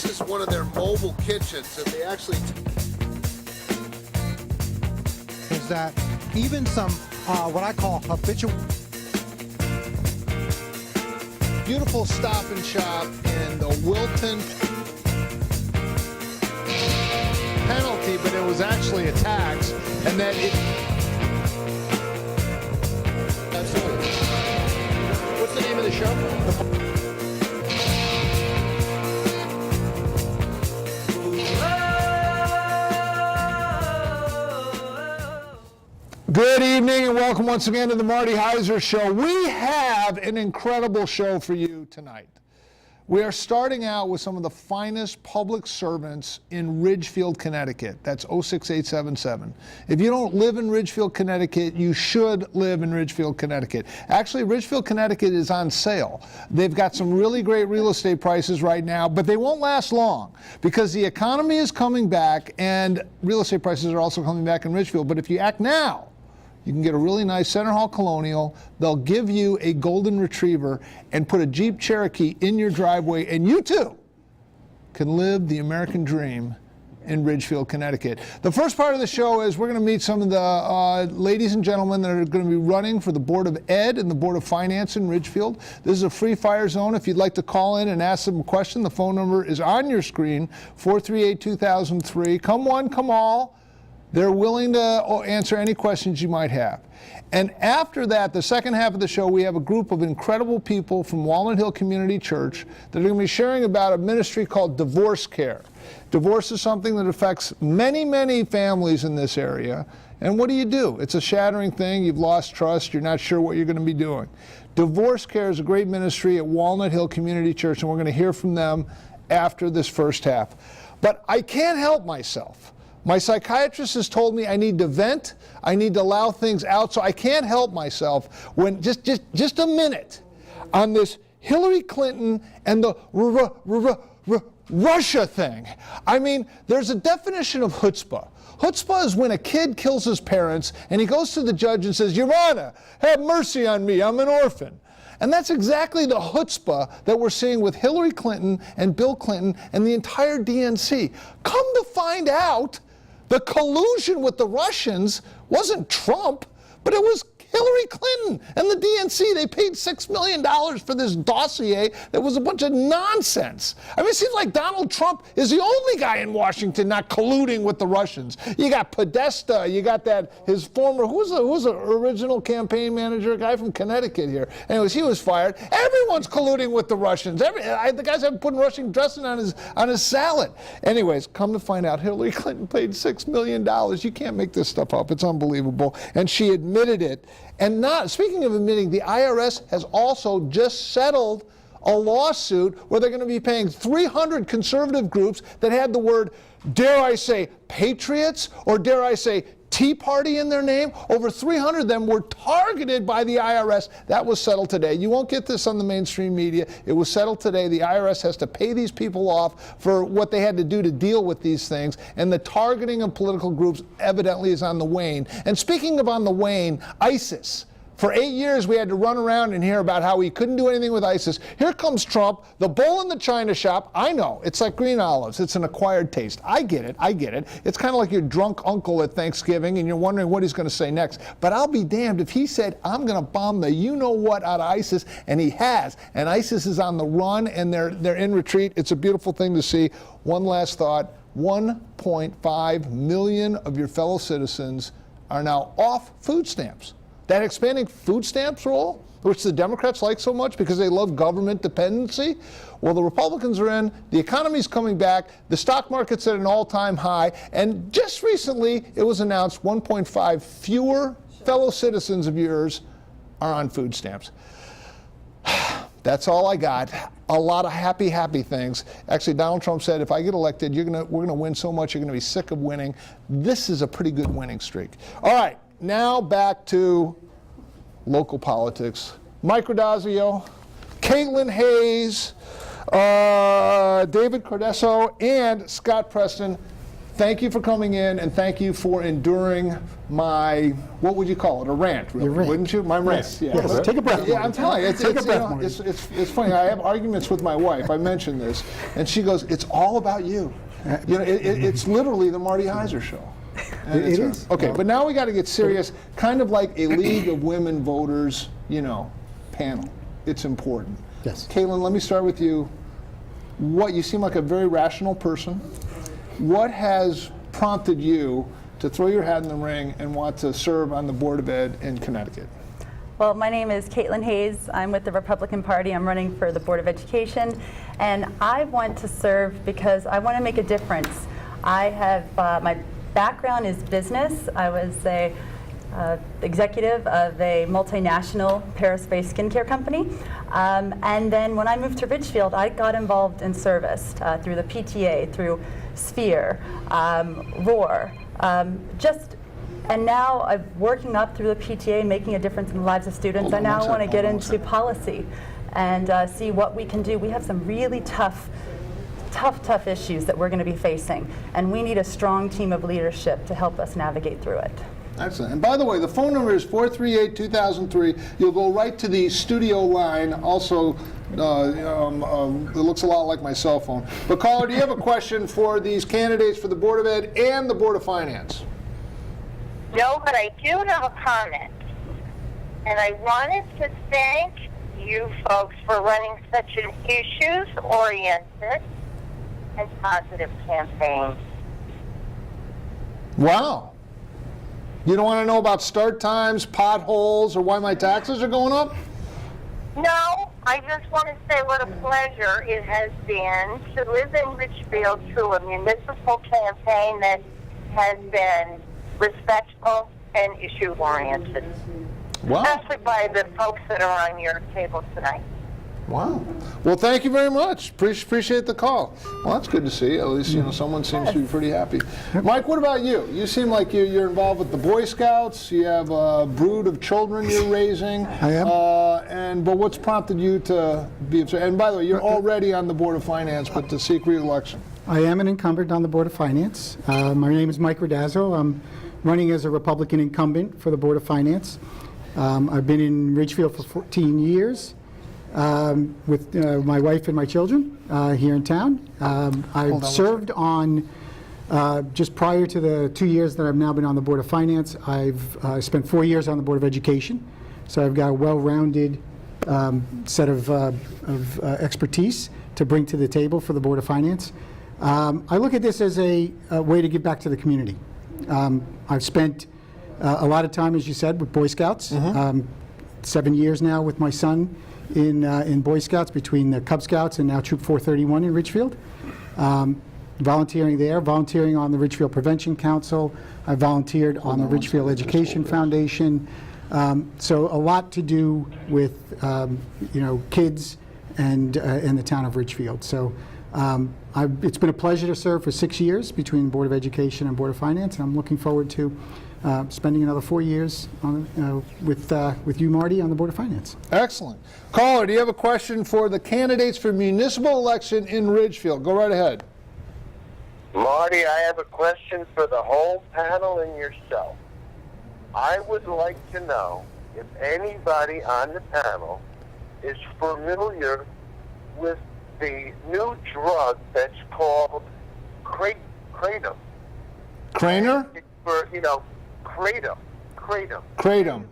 This is one of their mobile kitchens that they actually... Is that even some, what I call habitual... Beautiful Stop and Shop in the Wilton penalty, but it was actually a tax, and that it... Absolutely. What's the name of the show? Good evening and welcome once again to the Marty Heiser Show. We have an incredible show for you tonight. We are starting out with some of the finest public servants in Ridgefield, Connecticut. That's 06877. If you don't live in Ridgefield, Connecticut, you should live in Ridgefield, Connecticut. Actually, Ridgefield, Connecticut is on sale. They've got some really great real estate prices right now, but they won't last long because the economy is coming back and real estate prices are also coming back in Ridgefield. But if you act now, you can get a really nice Center Hall Colonial. They'll give you a golden retriever and put a Jeep Cherokee in your driveway, and you too can live the American dream in Ridgefield, Connecticut. The first part of the show is we're going to meet some of the ladies and gentlemen that are going to be running for the Board of Ed and the Board of Finance in Ridgefield. This is a free fire zone. If you'd like to call in and ask them a question, the phone number is on your screen, 438-2003. Come one, come all. They're willing to answer any questions you might have. And after that, the second half of the show, we have a group of incredible people from Walnut Hill Community Church that are going to be sharing about a ministry called Divorce Care. Divorce is something that affects many, many families in this area. And what do? It's a shattering thing. You've lost trust. You're not sure what you're going to be doing. Divorce Care is a great ministry at Walnut Hill Community Church, and we're going to hear from them after this first half. But I can't help myself. My psychiatrist has told me I need to vent, I need to allow things out, so I can't help myself when just a minute on this Hillary Clinton and the Russia thing. I mean, there's a definition of chutzpah. Chutzpah is when a kid kills his parents and he goes to the judge and says, "Your Honor, have mercy on me, I'm an orphan." And that's exactly the chutzpah that we're seeing with Hillary Clinton and Bill Clinton and the entire DNC. Come to find out, the collusion with the Russians wasn't Trump, but it was Hillary Clinton and the DNC. They paid $6 million for this dossier that was a bunch of nonsense. I mean, it seems like Donald Trump is the only guy in Washington not colluding with the Russians. You got Podesta, you got that, his former, who was the original campaign manager, a guy from Connecticut here. Anyways, he was fired. Everyone's colluding with the Russians. The guys have put Russian dressing on his salad. Anyways, come to find out, Hillary Clinton paid $6 million. You can't make this stuff up. It's unbelievable. And she admitted it. And speaking of admitting, the IRS has also just settled a lawsuit where they're going to be paying 300 conservative groups that had the word, dare I say, patriots, or dare I say, Tea Party in their name. Over 300 of them were targeted by the IRS. That was settled today. You won't get this on the mainstream media. It was settled today. The IRS has to pay these people off for what they had to do to deal with these things. And the targeting of political groups evidently is on the wane. And speaking of on the wane, ISIS. For 8 years, we had to run around and hear about how we couldn't do anything with ISIS. Here comes Trump, the bull in the china shop. I know, it's like green olives. It's an acquired taste. I get it. It's kind of like your drunk uncle at Thanksgiving, and you're wondering what he's going to say next. But I'll be damned if he said, I'm going to bomb the you-know-what out of ISIS, and he has. And ISIS is on the run, and they're in retreat. It's a beautiful thing to see. One last thought. 1.5 million of your fellow citizens are now off food stamps. That expanding food stamps rule, which the Democrats like so much because they love government dependency, well, the Republicans are in, the economy's coming back, the stock market's at an all-time high, and just recently it was announced 1.5 fewer fellow citizens of yours are on food stamps. That's all I got. A lot of happy things. Actually, Donald Trump said, if I get elected, we're gonna win so much, you're gonna be sick of winning. This is a pretty good winning streak. All right. Now back to local politics. Mike Rodazio, Caitlin Hayes, David Cordesso, and Scott Preston. thank you for coming in, and thank you for enduring my, what would you call it, a rant, really, rant. wouldn't you? My rant. Yes. Yeah. Yes. Take a breath, Yeah, Marty. I'm telling you, Take a breath, Marty. it's funny. I have arguments with my wife. I mentioned this, and she goes, "It's all about you." You know, it's literally the Marty Heiser show. And It is. Okay, Well, but now we got to get serious. Kind of like a League of Women Voters, you know, panel. It's important. Yes. Caitlin, let me start with you. You seem like a very rational person. What has prompted you to throw your hat in the ring and want to serve on the Board of Ed in Connecticut? Well, my name is Caitlin Hayes. I'm with the Republican Party. I'm running for the Board of Education, and I want to serve because I want to make a difference. I have, my background is business. I was a executive of a multinational Paris-based skincare company. And then when I moved to Ridgefield, I got involved in service through the PTA, through Sphere, ROAR, and now I'm working up through the PTA, making a difference in the lives of students. I now want to get into policy and see what we can do. We have some really tough issues that we're going to be facing, and we need a strong team of leadership to help us navigate through it. Excellent. And by the way, the phone number is 438-2003. You'll go right to the studio line. Also, it looks a lot like my cell phone. But caller, do you have a question for these candidates for the Board of Ed and the Board of Finance? No, but I do have a comment. And I wanted to thank you folks for running such an issues-oriented and positive campaign. Wow. You don't want to know about start times, potholes, or why my taxes are going up? No, I just want to say what a pleasure it has been to live in Ridgefield through a municipal campaign that has been respectful and issue-oriented. Wow. Especially by the folks that are on your table tonight. Wow. Well, thank you very much. Appreciate the call. Well, that's good to see. At least, you know, someone seems to be pretty happy. Mike, what about you? You seem like you're involved with the Boy Scouts. You have a brood of children you're raising. I am. But what's prompted you to be, and by the way, you're already on the Board of Finance, but to seek re-election. I am an incumbent on the Board of Finance. My name is Mike Randazzo. I'm running as a Republican incumbent for the Board of Finance. I've been in Ridgefield for 14 years with my wife and my children here in town. I've served on, just prior to the 2 years that I've now been on the Board of Finance, I've spent 4 years on the Board of Education. So I've got a well-rounded set of expertise to bring to the table for the Board of Finance. I look at this as a way to give back to the community. I've spent a lot of time, as you said, with Boy Scouts. 7 years now with my son in Boy Scouts, between the Cub Scouts and now Troop 431 in Ridgefield. Volunteering there, volunteering on the Ridgefield Prevention Council. I volunteered on the Ridgefield Education Foundation. So a lot to do with kids and the town of Ridgefield. So it's been a pleasure to serve for 6 years between Board of Education and Board of Finance, and I'm looking forward to spending another 4 years on, with you, Marty, on the Board of Finance. Excellent. Caller, do you have a question for the candidates for municipal election in Ridgefield? Go right ahead. Marty, I have a question for the whole panel and yourself. I would like to know if anybody on the panel is familiar with the new drug that's called Kratom. Craner? It's for, Kratom. Kratom. Kratom.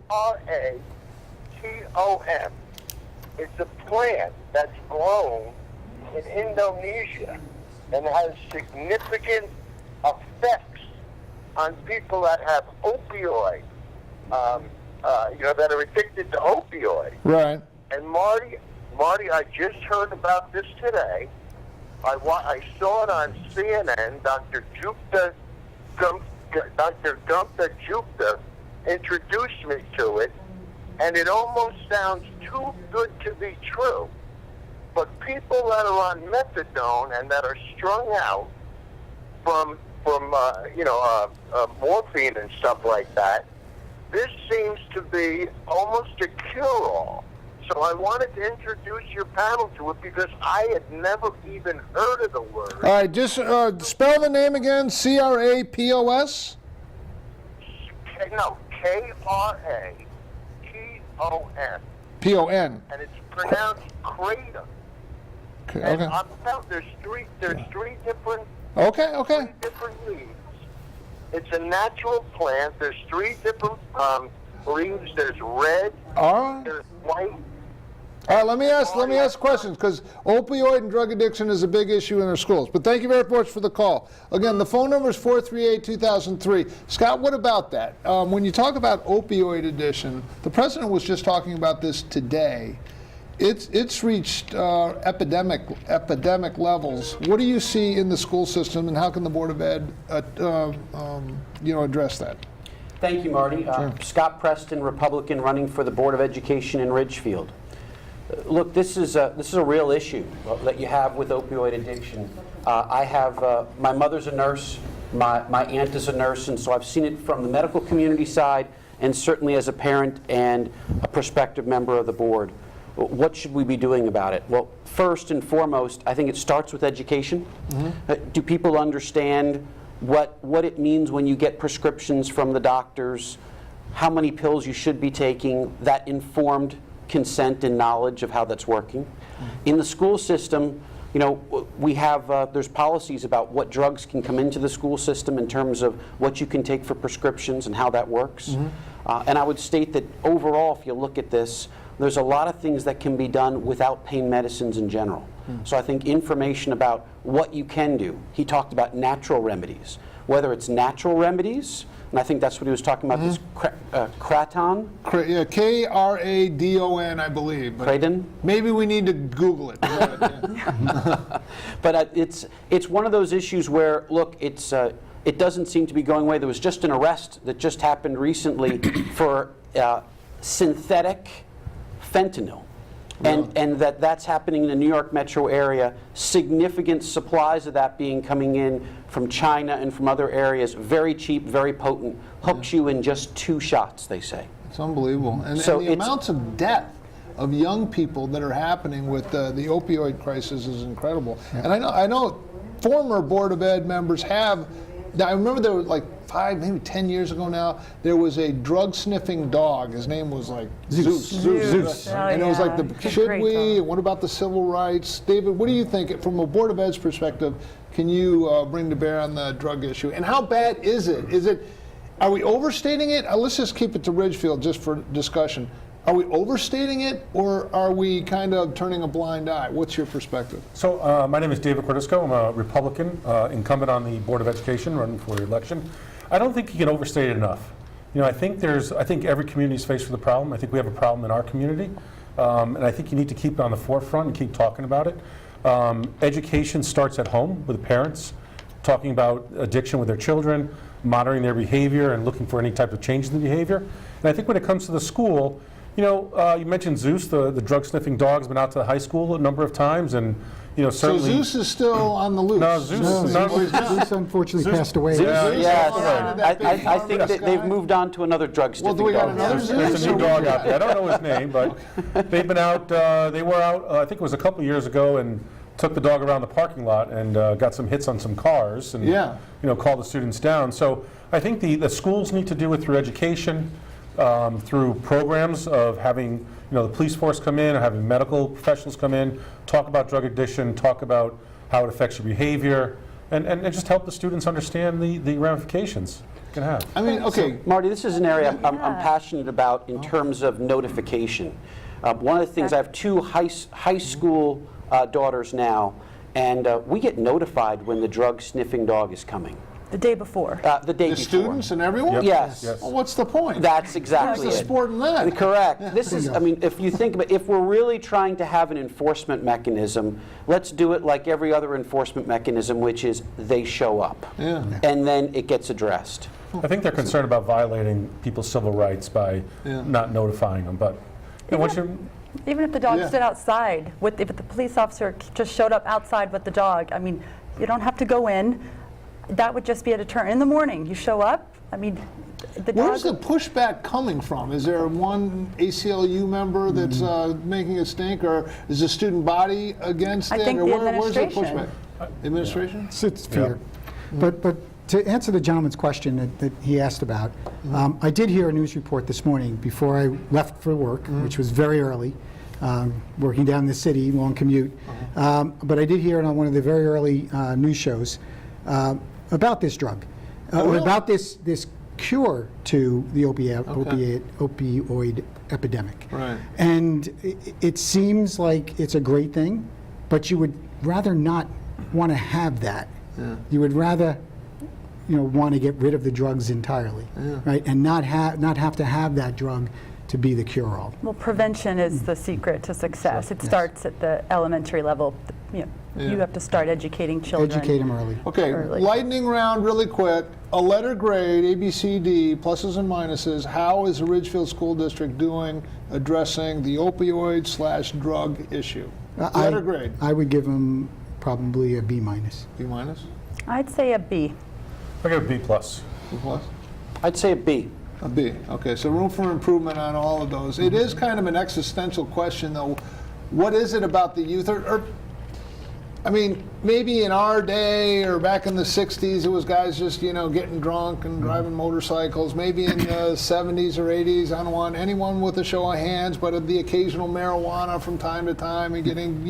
It's a plant that's grown in Indonesia and has significant effects on people that have opioid, that are addicted to opioid. Right. And Marty, I just heard about this today. I saw it on CNN. Dr. Gupta Jupta introduced me to it, and it almost sounds too good to be true. But people that are on methadone and that are strung out from morphine and stuff like that, this seems to be almost a cure-all. So I wanted to introduce your panel to it because I had never even heard of the word. All right, just spell the name again. C-R-A-P-O-S? No, K-R-A-T-O-N. P-O-N. And it's pronounced kratom. Okay. And Okay. I'm telling there's three different Okay. different leaves. It's a natural plant. There's three different leaves. There's red, All right. there's white. All right, let me ask questions, because opioid and drug addiction is a big issue in our schools. But thank you very much for the call. Again, the phone number is 438-2003. Scott, what about that? When you talk about opioid addiction, the president was just talking about this today. It's reached epidemic levels. What do you see in the school system, and how can the Board of Ed, address that? Thank you, Marty. Scott Preston, Republican, running for the Board of Education in Ridgefield. Look, this is a real issue that you have with opioid addiction. I have my mother's a nurse, my aunt is a nurse, and so I've seen it from the medical community side, and certainly as a parent and a prospective member of the board. What should we be doing about it? Well, first and foremost, I think it starts with education. Do people understand what it means when you get prescriptions from the doctors, how many pills you should be taking, that informed consent and knowledge of how that's working? In the school system, we have, there's policies about what drugs can come into the school system in terms of what you can take for prescriptions and how that works. And I would state that overall, if you look at this, there's a lot of things that can be done without pain medicines in general. So I think information about what you can do. He talked about natural remedies, whether it's natural remedies, and I think that's what he was talking about, this kratom. Yeah, K-R-A-D-O-N, I believe. But Kratom? maybe we need to Google it. But it's one of those issues where, look, it doesn't seem to be going away. There was just an arrest that just happened recently for synthetic fentanyl. And that's happening in the New York metro area. Significant supplies of that coming in from China and from other areas. Very cheap, very potent. Hooks you in just 2 shots, they say. It's unbelievable. And So the amounts of death of young people that are happening with the opioid crisis is incredible. And I know former Board of Ed members have. I remember there was like 5, maybe 10 years ago now, there was a drug-sniffing dog. His name was like Zeus. Oh, And it was like, yeah. should Great we? dog. And what about the civil rights? David, what do you think, from a Board of Ed's perspective, can you bring to bear on the drug issue? And how bad is it? Are we overstating it? Let's just keep it to Ridgefield just for discussion. Are we overstating it, or are we kind of turning a blind eye? What's your perspective? So my name is David Cordisco. I'm a Republican, incumbent on the Board of Education, running for election. I don't think you can overstate it enough. I think every community is faced with a problem. I think we have a problem in our community, and I think you need to keep it on the forefront and keep talking about it. Education starts at home with the parents, talking about addiction with their children, monitoring their behavior, and looking for any type of change in the behavior. And I think when it comes to the school, you mentioned Zeus, the drug-sniffing dog's been out to the high school a number of times, and So certainly. Zeus is still on the loose. No, Zeus. Zeus unfortunately passed away. Yes, That big I think that they've guy. moved on to another drug Well, sniffing do we got dog. another Zeus? There's a new dog out there. I don't know his name, but they've been out. They were out. I think it was a couple of years ago, and took the dog around the parking lot and got some hits on some cars, and called the students down. So I think the schools need to do it through education, through programs of having the police force come in, or having medical professionals come in, talk about drug addiction, talk about how it affects your behavior, and just help the students understand the ramifications it can have. I mean, okay. Marty, this is an area I'm passionate about in terms of notification. One of the things, I have 2 high school daughters now, and we get notified when the drug sniffing dog is coming. The day before. The day The before. students and everyone? Yep. Yes. Yes. Well, what's the point? That's exactly What's the it. sport in that? Correct. This is, I mean, if you think about, if we're really trying to have an enforcement mechanism, let's do it like every other enforcement mechanism, which is they show up. Yeah. And then it gets addressed. I think they're concerned about violating people's civil rights by not notifying them, but once you. Even if the dog Yeah. stood outside, if the police officer just showed up outside with the dog, I mean, you don't have to go in. That would just be a deterrent. In the morning, you show up. I mean, the Where's the dog, pushback coming from? Is there one ACLU member that's making a stink, or is the student body against I it? think Or the where's the administration. pushback? Administration? It's fear. But to answer the gentleman's question that he asked about, I did hear a news report this morning before I left for work, which was very early, working down in the city, long commute. But I did hear it on one of the very early news shows about this drug, or really? about this cure to the opioid epidemic. Right. And it seems like it's a great thing, but you would rather not want to have that. You would rather, want to get rid of the drugs entirely, right? And not have to have that drug to be the cure-all. well, prevention is the secret to success. It starts at the elementary level. You have to start educating children. Educate them early. Okay, Early. lightning round really quick. A letter grade, A, B, C, D, pluses and minuses. How is the Ridgefield School District doing addressing the opioid/drug issue? Letter grade. I would give them probably a B minus. B minus? I'd say a B. I give a B plus. B plus? I'd say a B. A B. Okay, so room for improvement on all of those. It is kind of an existential question, though. What is it about the youth? I mean, maybe in our day or back in the 60s, it was guys just, getting drunk and driving motorcycles. Maybe in the 70s or 80s, I don't want anyone with a show of hands, but the occasional marijuana from time to time and getting,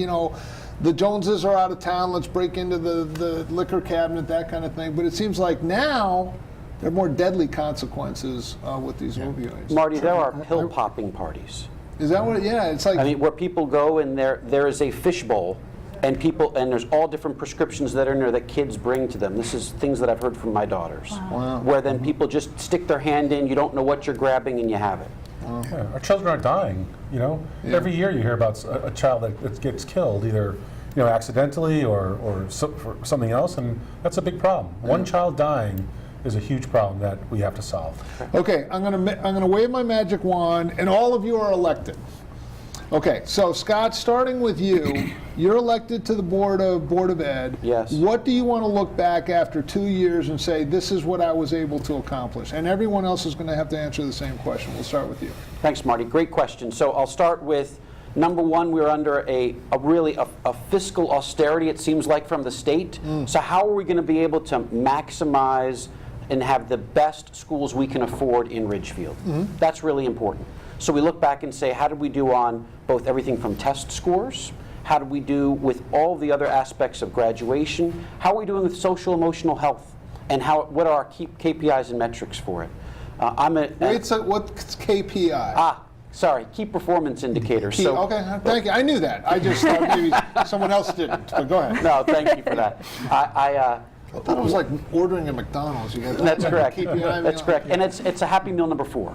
the Joneses are out of town, let's break into the liquor cabinet, that kind of thing. But it seems like now there are more deadly consequences with these opioids. Marty, there are pill popping parties. Is that what? Yeah, it's like. I mean, where people go and there is a fishbowl, and there's all different prescriptions that are in there that kids bring to them. This is things that I've heard from my daughters. Wow. Where then people just stick their hand in, you don't know what you're grabbing, and you have it. Yeah, our children are dying. Every year you hear about a child that gets killed, either accidentally or for something else, and that's a big problem. One child dying is a huge problem that we have to solve. Okay, I'm gonna wave my magic wand, and all of you are elected. Okay, so Scott, starting with you, you're elected to the Board of Ed. Yes. What do you want to look back after 2 years and say, this is what I was able to accomplish? And everyone else is going to have to answer the same question. We'll start with you. Thanks, Marty. Great question. So I'll start with number one. We're under a fiscal austerity, it seems like, from the state. So how are we going to be able to maximize and have the best schools we can afford in Ridgefield? That's really important. So we look back and say, how did we do on both everything from test scores? How did we do with all the other aspects of graduation? How are we doing with social emotional health? And what are our KPIs and metrics for it? Wait, so what's KPI? Sorry, key performance indicators. Okay, thank you. I knew that. I just thought maybe someone else didn't. But go ahead. No, thank you for that. I thought it was like ordering at McDonald's. You got That's correct. KPI That's correct. And it's a Happy Meal number 4.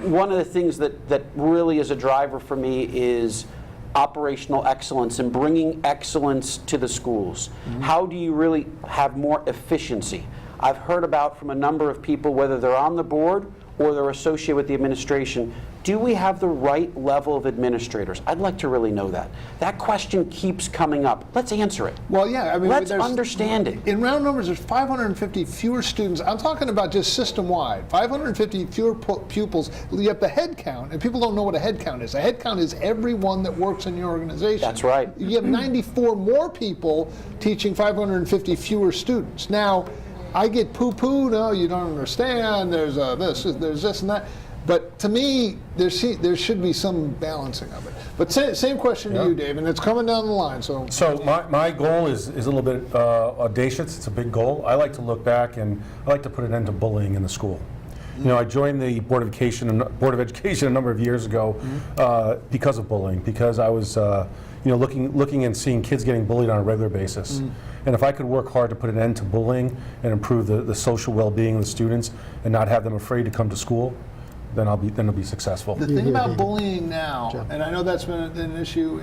One of the things that really is a driver for me is operational excellence and bringing excellence to the schools. How do you really have more efficiency? I've heard about from a number of people, whether they're on the board or they're associated with the administration, do we have the right level of administrators? I'd like to really know that. That question keeps coming up. Let's answer it. Well, yeah, I mean, let's understand it. In round numbers, there's 550 fewer students. I'm talking about just system-wide. 550 fewer pupils. You have the head count, and people don't know what a head count is. A head count is everyone that works in your organization. That's right. You have 94 more people teaching 550 fewer students. Now, I get poo-poo. No, you don't understand. There's this and that. But to me, there should be some balancing of it. But same question to you, Dave, and it's coming down the line. So my goal is a little bit audacious. It's a big goal. I like to look back, and I like to put an end to bullying in the school. I joined the Board of Education a number of years ago because of bullying, because I was looking and seeing kids getting bullied on a regular basis. And if I could work hard to put an end to bullying and improve the social well-being of the students and not have them afraid to come to school, then I'll be successful. The thing about bullying now, and I know that's been an issue,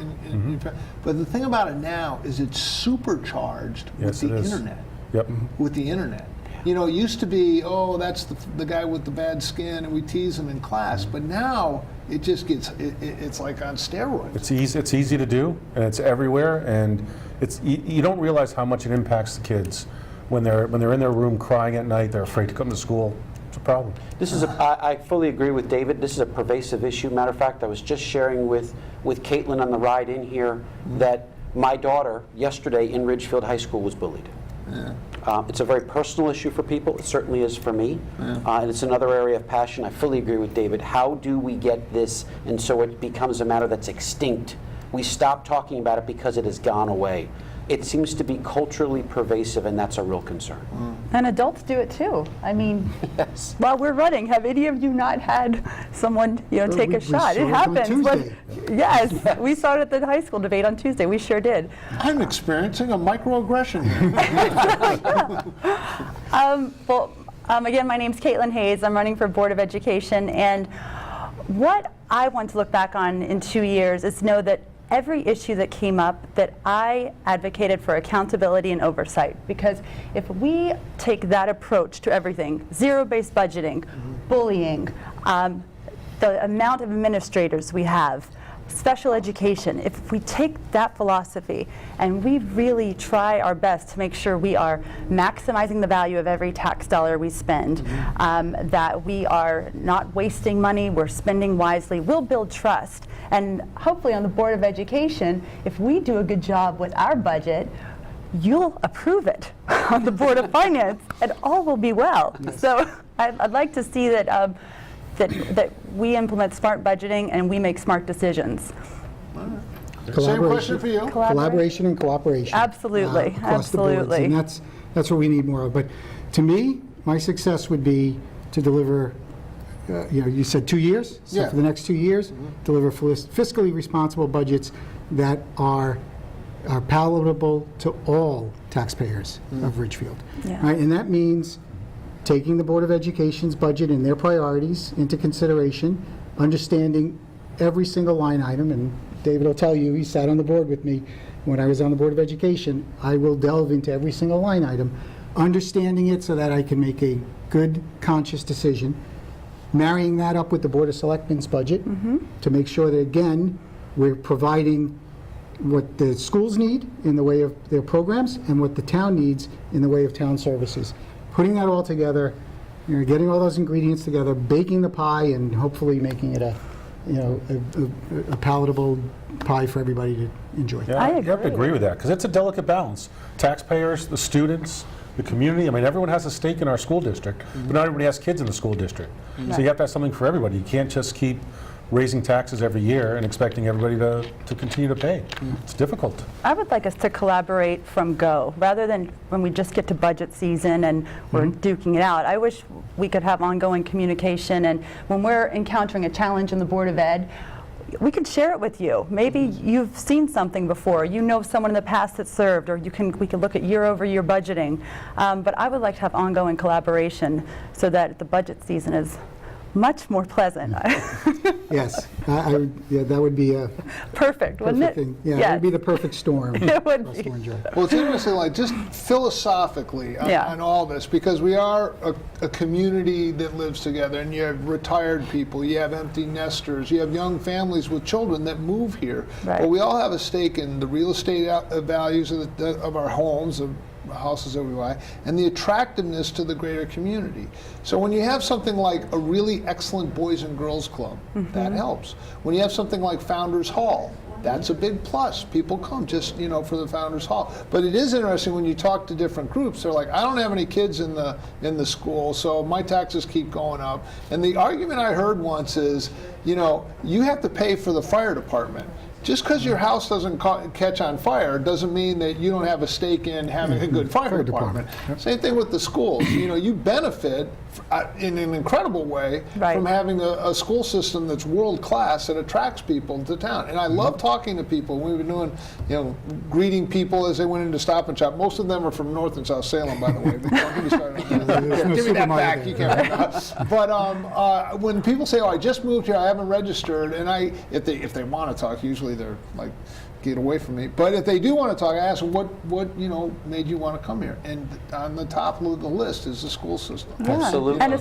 but the thing about it now is it's supercharged with the internet. Yep. With the internet. It used to be, that's the guy with the bad skin, and we tease him in class. But now it just it's like on steroids. It's easy to do, and it's everywhere, and you don't realize how much it impacts the kids. when they're in their room crying at night, they're afraid to come to school. It's a problem. I fully agree with David. This is a pervasive issue. Matter of fact, I was just sharing with Caitlin on the ride in here that my daughter yesterday in Ridgefield High School was bullied. It's a very personal issue for people. It certainly is for me. And it's another area of passion. I fully agree with David. How do we get this and so it becomes a matter that's extinct? We stop talking about it because it has gone away. It seems to be culturally pervasive, and that's a real concern. And adults do it too. I mean, Yes. while we're running, have any of you not had someone, take we a shot? saw It it on happens. Tuesday. Yes, we saw it at the high school debate on Tuesday. We sure did. I'm experiencing a microaggression here. Again, my name's Caitlin Hayes. I'm running for Board of Education, and what I want to look back on in 2 years is know that every issue that came up, that I advocated for accountability and oversight. Because if we take that approach to everything, zero-based budgeting, bullying, the amount of administrators we have, special education, if we take that philosophy and we really try our best to make sure we are maximizing the value of every tax dollar we spend, that we are not wasting money, we're spending wisely, we'll build trust. And hopefully on the Board of Education, if we do a good job with our budget, you'll approve it on the Board of Finance, and all will be well. So I'd like to see that that we implement smart budgeting and we make smart decisions. Same question for you. Collaboration and cooperation. Absolutely, Across the boards, absolutely. and that's what we need more of. But to me, my success would be to deliver, you said 2 years? So Yeah. for the next 2 years, deliver fiscally responsible budgets that are palatable to all taxpayers of Ridgefield. Yeah. Right? And that means taking the Board of Education's budget and their priorities into consideration, understanding every single line item, and David will tell you, he sat on the board with me when I was on the Board of Education. I will delve into every single line item, understanding it so that I can make a good, conscious decision, marrying that up with the Board of Selectmen's budget to make sure that, again, we're providing what the schools need in the way of their programs and what the town needs in the way of town services. Putting that all together, getting all those ingredients together, baking the pie, and hopefully making it a palatable pie for everybody to enjoy. Yeah, I you have to agree. agree with that, because it's a delicate balance. Taxpayers, the students, the community, I mean, everyone has a stake in our school district, but not everybody has kids in the school district. So you have to have something for everybody. You can't just keep raising taxes every year and expecting everybody to continue to pay. It's difficult. I would like us to collaborate from go, rather than when we just get to budget season and we're duking it out. I wish we could have ongoing communication, and when we're encountering a challenge in the Board of Ed, we could share it with you. Maybe you've seen something before, you know someone in the past that served, or we could look at year-over-year budgeting. But I would like to have ongoing collaboration so that the budget season is much more pleasant. Yes, that would be a Perfect, wouldn't perfect it? thing. Yeah, it Yes. would be the perfect storm. It would for us be. to enjoy. Well, it's interesting, like, just philosophically on all this, because we are a community that lives together, and you have retired people, you have empty nesters, you have young families with children that move here. Right. But we all have a stake in the real estate values of our homes, of houses that we buy, and the attractiveness to the greater community. So when you have something like a really excellent Boys and Girls Club, that helps. When you have something like Founders Hall, that's a big plus. People come just, for the Founders Hall. But it is interesting when you talk to different groups, they're like, I don't have any kids in the school, so my taxes keep going up. And the argument I heard once is, you have to pay for the fire department. Just because your house doesn't catch on fire doesn't mean that you don't have a stake in having a good fire department. Same thing with the schools. You benefit in an incredible way from having a school system that's world class that attracts people to town. And I love talking to people. We've been doing, greeting people as they went into Stop and Shop. Most of them are from North and South Salem, by the way. Don't get me started on that. Give me that back. You can't. But when people say, "Oh, I just moved here, I haven't registered," and if they want to talk, usually they're like, get away from me. But if they do want to talk, I ask them, what made you want to come here? And on the top of the list is the school system. Yeah. Absolutely. And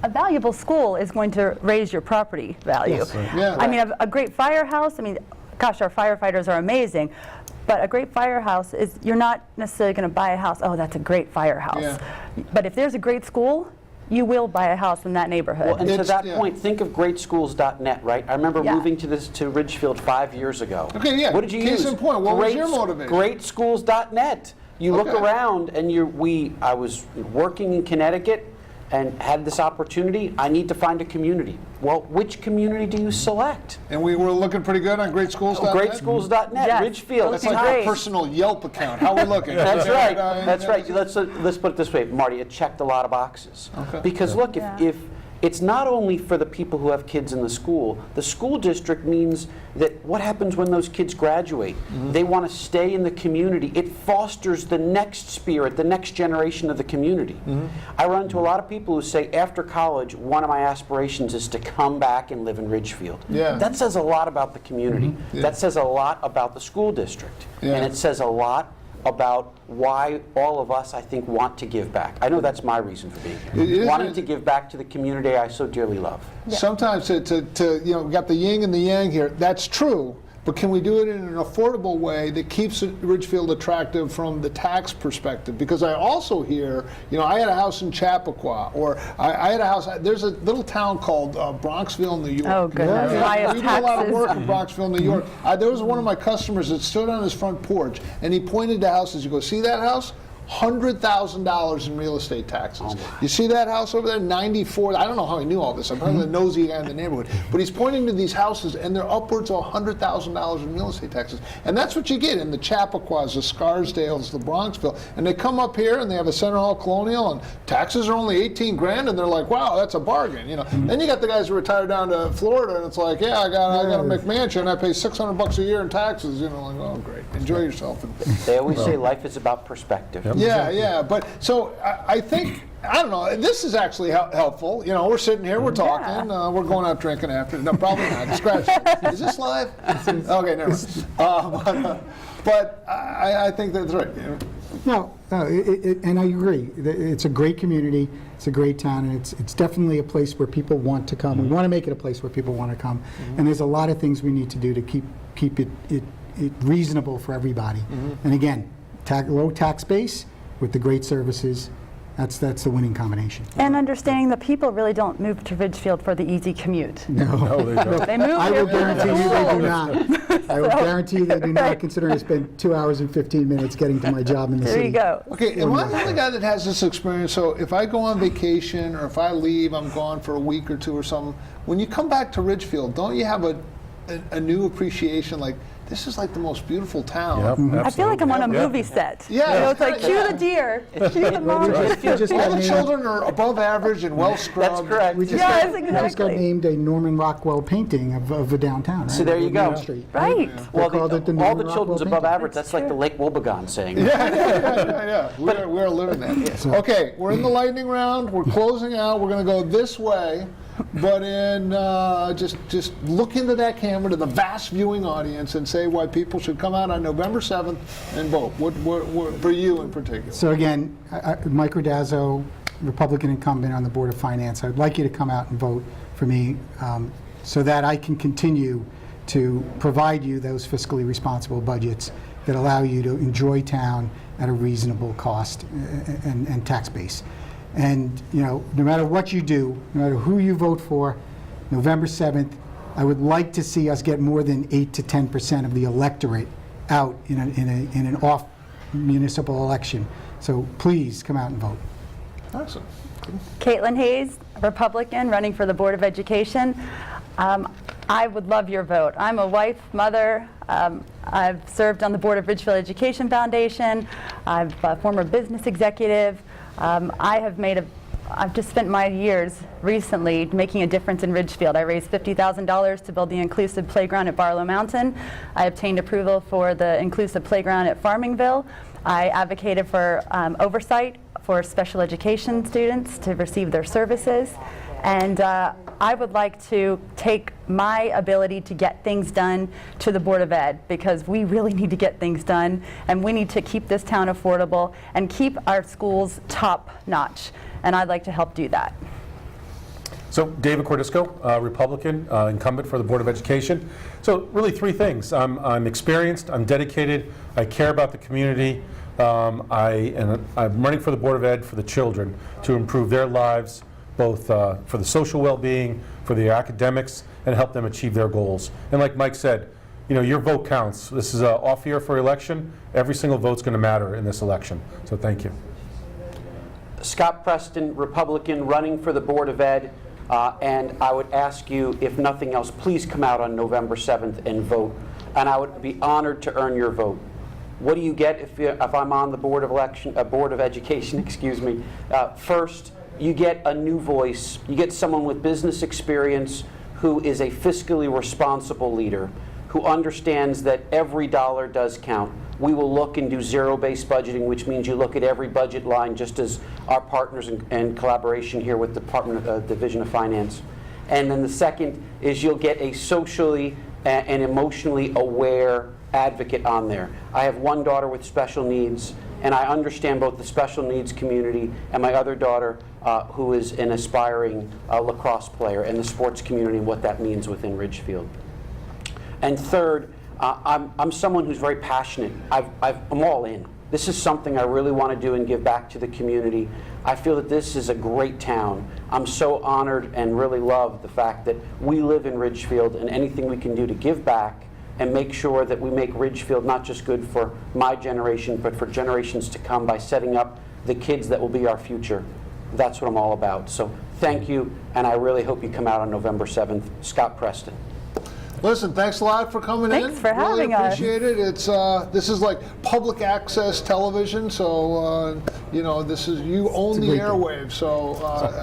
a valuable school is going to raise your property value. Yes, right. Yeah. I mean, a great firehouse, gosh, our firefighters are amazing. But a great firehouse is, you're not necessarily going to buy a house, oh, that's a great firehouse. Yeah. But if there's a great school, you will buy a house in that neighborhood. Well, and to It's- that yeah. point, think of greatschools.net, right? I remember Yeah. moving to Ridgefield 5 years ago. Okay, yeah. What did you Case use? in point, what was your motivation? Greatschools.net. You look Okay. around, and I was working in Connecticut and had this opportunity. I need to find a community. Well, which community do you select? And we were looking pretty good on greatschools.net? Greatschools.net, Yes. Ridgefield. That's Looking like great. a personal Yelp account. How are we looking? That's Okay, right. and- That's right. Let's put it this way, Marty. It checked a lot of boxes. Okay. Because look, Yeah. if it's not only for the people who have kids in the school district means that what happens when those kids graduate? They want to stay in the community. It fosters the next spirit, the next generation of the community. I run into a lot of people who say, after college, one of my aspirations is to come back and live in Ridgefield. Yeah. That says a lot about the community. Yeah. That says a lot about the school district. Yeah. And it says a lot about why all of us, I think, want to give back. I know that's my reason for being It here. is Wanting a- to give back to the community I so dearly love. Sometimes we got the yin and the yang here. That's true, but can we do it in an affordable way that keeps Ridgefield attractive from the tax perspective? Because I also hear, I had a house in Chappaqua, or I had a house. There's a little town called Bronxville, New York. Oh, goodness. And Why of we do a lot of taxes. work in Bronxville, New York. There was one of my customers that stood on his front porch and he pointed to houses. You go, see that house? $100,000 in real estate taxes. You see that house over there? 94. I don't know how he knew all this. I'm probably the nosy guy in the neighborhood. But he's pointing to these houses, and they're upwards of $100,000 in real estate taxes. And that's what you get in the Chappaqua, the Scarsdales, the Bronxville. And they come up here and they have a Center Hall Colonial, and taxes are only 18 grand, and they're like, wow, that's a bargain. Then you got the guys who retire down to Florida, and it's like, yeah, I got a McMansion, I pay $600 a year in taxes. Like, oh, great, enjoy yourself. They always say life is about perspective. Yep. Yeah. But so I think, I don't know, this is actually helpful. We're sitting here, we're talking, we're going out drinking after. No, probably not. Scratch that. Is this live? Okay, never mind. But I think that's right. No, and I agree. It's a great community, it's a great town, and it's definitely a place where people want to come. We want to make it a place where people want to come. And there's a lot of things we need to do to keep it reasonable for everybody. And again, low tax base with the great services, that's the winning combination. And understanding that people really don't move to Ridgefield for the easy commute. No, they don't. They move I here will for the guarantee you they do schools. not. I will guarantee they do not, considering I spend 2 hours and 15 minutes getting to my job in the There city. you go. Okay, am I the only guy that has this experience? So if I go on vacation or if I leave, I'm gone for a week or two or something, when you come back to Ridgefield, don't you have a new appreciation? Like, this is like the most beautiful town. Yep, I feel like I'm on a absolutely. movie set. Yeah. It's like, cue the deer, cue the mom. just All got the named- children are above average and well scrubbed. That's correct. We just Yes, got, we just got exactly. named a Norman Rockwell painting of a downtown. Right? So there you go. Main Street. Right. Well, called it the all the Norman children's Rockwell above painting. average. That's like the Lake Wobegon saying. Yeah. We're living that. Okay, we're in the lightning round. We're closing out. We're going to go this way, but in just look into that camera to the vast viewing audience and say why people should come out on November 7th and vote. What for you in particular? So again, Mike Randazzo, Republican incumbent on the Board of Finance, I'd like you to come out and vote for me so that I can continue to provide you those fiscally responsible budgets that allow you to enjoy town at a reasonable cost and tax base. And no matter what you do, no matter who you vote for, November 7th, I would like to see us get more than 8 to 10% of the electorate out in an off municipal election. So please come out and vote. Awesome. Caitlin Hayes, Republican, running for the Board of Education. I would love your vote. I'm a wife, mother. I've served on the board of Ridgefield Education Foundation. I'm a former business executive. I've just spent my years recently making a difference in Ridgefield. I raised $50,000 to build the inclusive playground at Barlow Mountain. I obtained approval for the inclusive playground at Farmingville. I advocated for oversight for special education students to receive their services. And I would like to take my ability to get things done to the Board of Ed, because we really need to get things done, and we need to keep this town affordable and keep our schools top notch. And I'd like to help do that. So David Cordisco, Republican, incumbent for the Board of Education. So really three things. I'm experienced, I'm dedicated, I care about the community, I'm running for the Board of Ed for the children to improve their lives, both for the social well-being, for their academics, and help them achieve their goals. And like Mike said, you know, your vote counts. This is an off year for election. Every single vote's going to matter in this election. So thank you. Scott Preston, Republican, running for the Board of Ed. And I would ask you, if nothing else, please come out on November 7th and vote. And I would be honored to earn your vote. What do you get if I'm on the Board of Education, excuse me? First, you get a new voice. You get someone with business experience who is a fiscally responsible leader, who understands that every dollar does count. We will look and do zero-based budgeting, which means you look at every budget line, just as our partners in collaboration here with the Division of Finance. And then the second is you'll get a socially and emotionally aware advocate on there. I have one daughter with special needs, and I understand both the special needs community and my other daughter who is an aspiring lacrosse player, and the sports community and what that means within Ridgefield. And third, I'm someone who's very passionate. I'm all in. This is something I really want to do and give back to the community. I feel that this is a great town. I'm so honored and really love the fact that we live in Ridgefield, and anything we can do to give back and make sure that we make Ridgefield not just good for my generation, but for generations to come by setting up the kids that will be our future. That's what I'm all about. So thank you, and I really hope you come out on November 7th. Scott Preston. Listen, thanks a lot for coming in. Thanks for having really us. appreciate it. It's this is like public access television, so you know, this is, you own the great thing. airwaves. So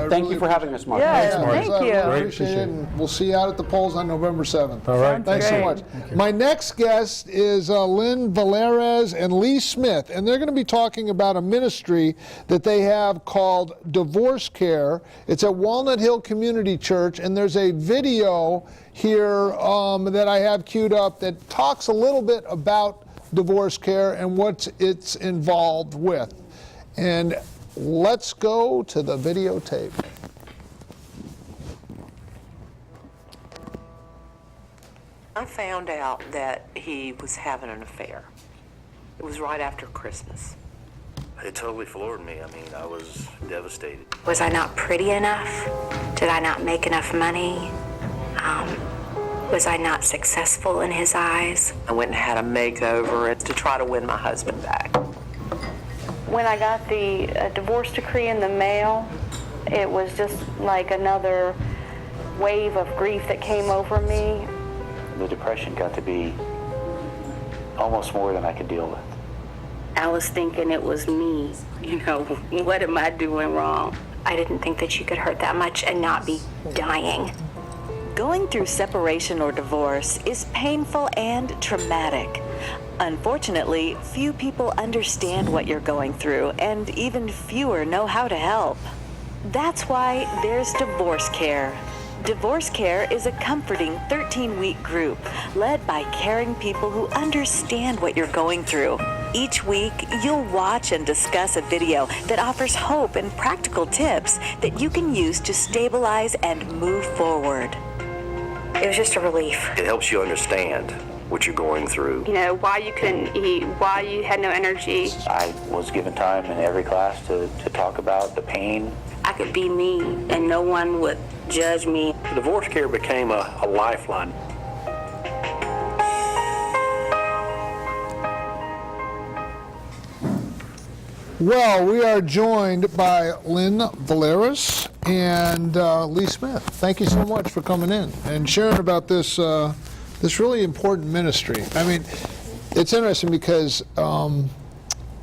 Thank you for having us, Mark. Yeah, Thanks, Marty. thank you. I appreciate it, and we'll see you out at the polls on November 7th. All right. Thanks so great. much. My next guest is Lynn Valerez and Lee Smith, and they're going to be talking about a ministry that they have called Divorce Care. It's at Walnut Hill Community Church, and there's a video here that I have queued up that talks a little bit about divorce care and what it's involved with. And let's go to the videotape. I found out that he was having an affair. It was right after Christmas. It totally floored me. I meand I was devastated. Was I not pretty enough? Did I not make enough money? Was I not successful in his eyes? I went and had a makeover to try to win my husband back. When I got the divorce decree in the mail, it was just like another wave of grief that came over me. The depression got to be almost more than I could deal with. I was thinking it was me. You know, what am I doing wrong? I didn't think that you could hurt that much and not be dying. Going through separation or divorce is painful and traumatic. Unfortunately, few people understand what you're going through, and even fewer know how to help. That's why there's Divorce Care. Divorce Care is a comforting 13-week group led by caring people who understand what you're going through. Each week, you'll watch and discuss a video that offers hope and practical tips that you can use to stabilize and move forward. It was just a relief. It helps you understand what you're going through. You know, why you couldn't eat, why you had no energy. I was given time in every class to talk about the pain. I could be me and no one would judge me. Divorce Care became a lifeline. Well, we are joined by Lynn Valerez and Lee Smith. Thank you so much for coming in and sharing about this this really important ministry. I mean, it's interesting because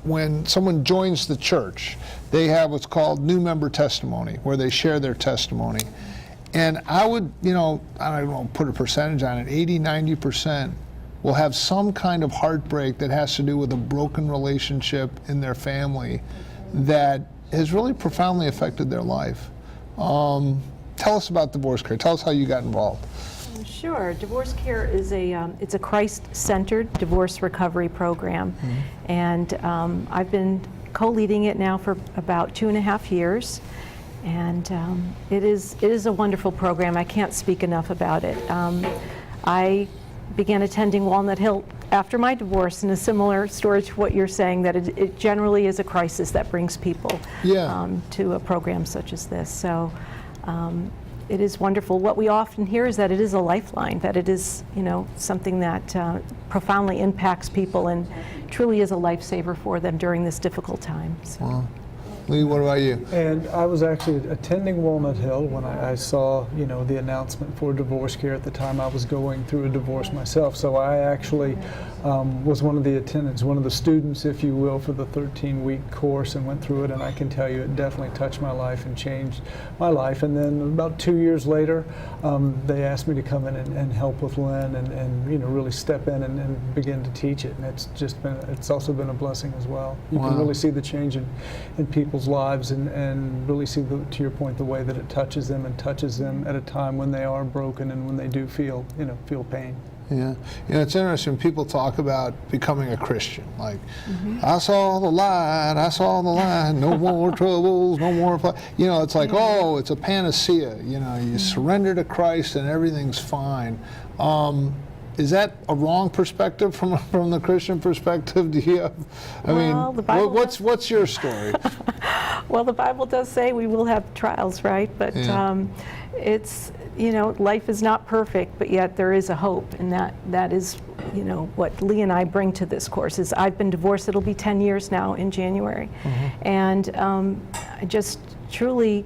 when someone joins the church, they have what's called new member testimony, where they share their testimony. And I would, you know, I don't know, put a percentage on it, 80, 90% will have some kind of heartbreak that has to do with a broken relationship in their family that has really profoundly affected their life. Tell us about Divorce Care. Tell us how you got involved. Sure. Divorce Care is it's a Christ-centered divorce recovery program. And I've been co-leading it now for about 2.5 years. And it is a wonderful program. I can't speak enough about it. I began attending Walnut Hill after my divorce, in a similar story to what you're saying, that it generally is a crisis that brings people to a program such as this. So it is wonderful. What we often hear is that it is a lifeline, that it is, something that profoundly impacts people and truly is a lifesaver for them during this difficult time. So. Wow. Lee, what about you? And I was actually attending Walnut Hill when I saw, the announcement for divorce care. At the time, I was going through a divorce myself, so I actually was one of the attendants, one of the students, if you will, for the 13-week course, and went through it. And I can tell you, it definitely touched my life and changed my life. And then about 2 years later, they asked me to come in and help with Lynn and really step in and begin to teach it. And it's also been a blessing as well. You can really see the change in people's lives and really see, to your point, the way that it touches them at a time when they are broken and when they do feel pain. Yeah, it's interesting. People talk about becoming a Christian. Like, I saw the light, no more troubles, no more. It's like, oh, it's a panacea. You surrender to Christ and everything's fine. Is that a wrong perspective from the Christian perspective? Do you have, what's your story? Well, the Bible does say we will have trials, right? But it's, life is not perfect, but yet there is a hope, and that is, what Lee and I bring to this course. Is I've been divorced, it'll be 10 years now in January. And I just truly,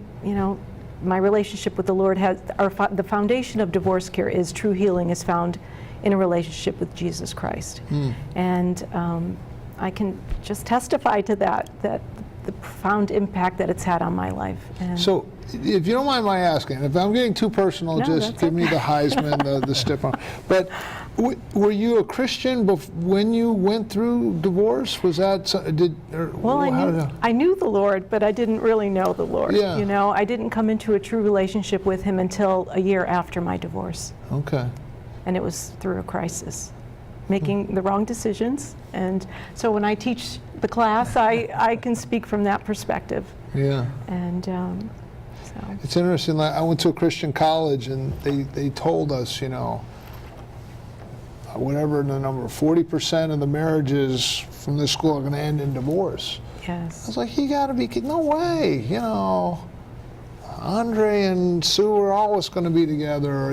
my relationship with the Lord the foundation of divorce care is true healing is found in a relationship with Jesus Christ. And I can just testify to that the profound impact that it's had on my life. And so, if you don't mind my asking, if I'm getting too personal, just give me the Heisman, the stiff arm. But were you a Christian when you went through divorce? Was that I knew the Lord, but I didn't really know the Lord. I didn't come into a true relationship with Him until a year after my divorce. Okay. And it was through a crisis, making the wrong decisions. And so when I teach the class, I can speak from that perspective. Yeah. And so. It's interesting. I went to a Christian college, and they told us, whatever the number, 40% of the marriages from this school are going to end in divorce. Yes. I was like, you got to be kidding. No way. Andre and Sue are always going to be together,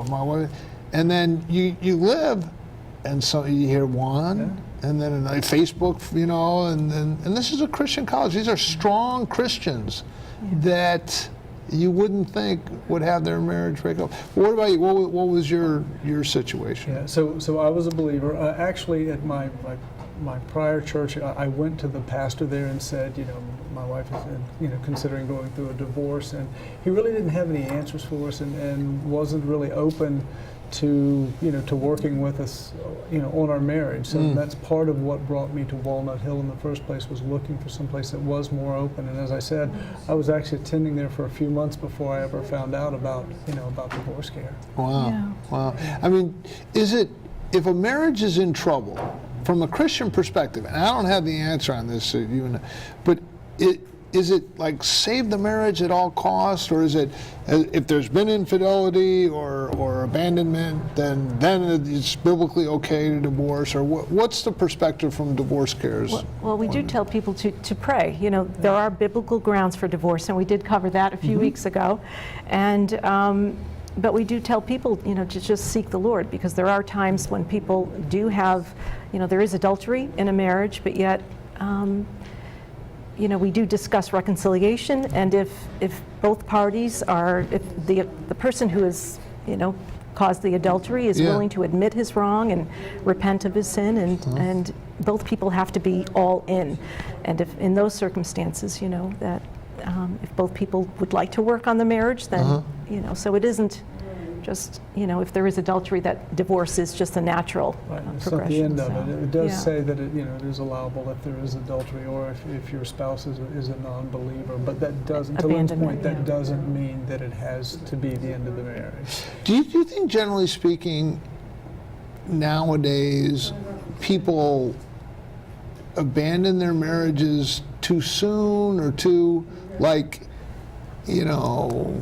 my wife. And then you live, and so you hear one, and then Facebook, and this is a Christian college. These are strong Christians that you wouldn't think would have their marriage break up. What about you? What was your situation? Yeah, so I was a believer. Actually, at my prior church, I went to the pastor there and said, my wife is, considering going through a divorce, and he really didn't have any answers for us, and wasn't really open to working with us, on our marriage. So that's part of what brought me to Walnut Hill in the first place, was looking for some place that was more open. And as I said, I was actually attending there for a few months before I ever found out about divorce care. Wow, yeah. Wow. I mean, if a marriage is in trouble, from a Christian perspective, and I don't have the answer on this, but is it like save the marriage at all costs, or is it if there's been infidelity or abandonment, then it's biblically okay to divorce, or what's the perspective from divorce cares? Well, we do tell people to pray. There are biblical grounds for divorce, and we did cover that a few weeks ago, and but we do tell people, to just seek the Lord, because there are times when people do have, there is adultery in a marriage, but yet. We do discuss reconciliation, and if both parties if the person who has, caused the adultery is willing to admit his wrong and repent of his sin, and both people have to be all in. And if in those circumstances, that if both people would like to work on the marriage, then, so it isn't just, if there is adultery, that divorce is just a natural progression. It's not the end of it. It does say that it is allowable if there is adultery, or if your spouse is a non-believer. But that doesn't, to Lynn's point, that doesn't mean that it has to be the end of the marriage. Do you think, generally speaking, nowadays, people abandon their marriages too soon, or too, you know,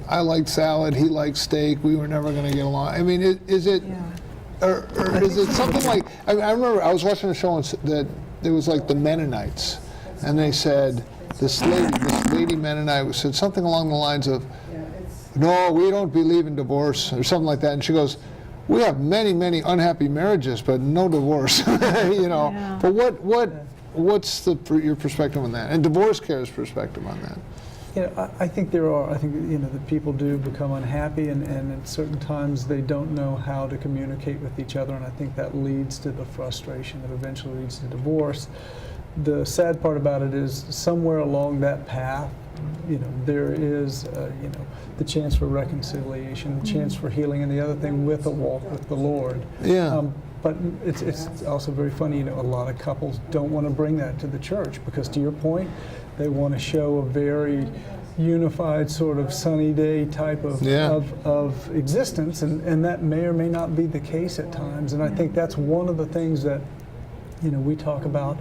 I liked salad, he liked steak, we were never going to get along. I mean, is it, or is it something like, I remember I was watching a show that it was like the Mennonites, and they said, this lady Mennonite said something along the lines of, no, we don't believe in divorce, or something like that, and she goes, we have many, many unhappy marriages, but no divorce, you know. Yeah. But what's your perspective on that, and Divorce Care's perspective on that? You know, I think you know, that people do become unhappy, and at certain times they don't know how to communicate with each other, and I think that leads to the frustration that eventually leads to divorce. The sad part about it is somewhere along that path, you know, there is, you know, the chance for reconciliation, the chance for healing, and the other thing with a walk with the Lord. Yeah. But it's also very funny, you know, a lot of couples don't want to bring that to the church because, to your point, they want to show a very unified sort of sunny day type of existence, and that may or may not be the case at times. And I think that's one of the things that, you know, we talk about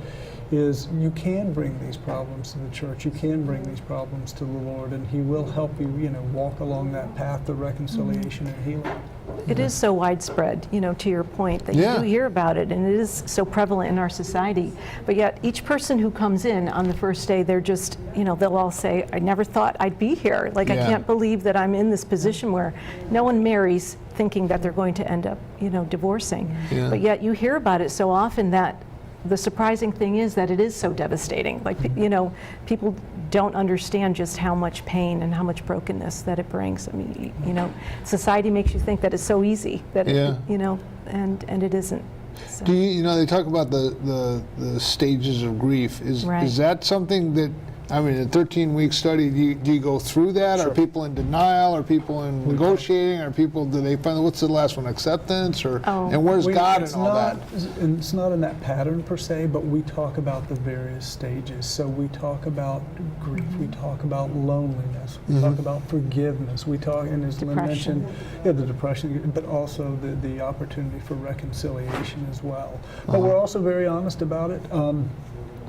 is you can bring these problems to the church, you can bring these problems to the Lord, and He will help you, you know, walk along that path of reconciliation and healing. It is so widespread, you know, to your point, that you do hear about it, and it is so prevalent in our society. But yet, each person who comes in on the first day, they're just, you know, they'll all say, I never thought I'd be here. Like, I can't believe that I'm in this position where no one marries thinking that they're going to end up, you know, divorcing. Yeah. But yet, you hear about it so often that the surprising thing is that it is so devastating. Like, you know, people don't understand just how much pain and how much brokenness that it brings. I mean, you know, society makes you think that it's so easy, that it, you know, and it isn't. So. Do you know, they talk about the stages of grief. Is that something that, I mean, a 13-week study, do you go through that? Sure. Are people in denial? Are people in negotiating? Are people, do they find, what's the last one, acceptance? Or and where's God and all that? It's not in that pattern per se, but we talk about the various stages. So we talk about grief, we talk about loneliness, we talk about forgiveness, we talk, and as Lynn mentioned, the depression, but also the opportunity for reconciliation as well. But we're also very honest about it.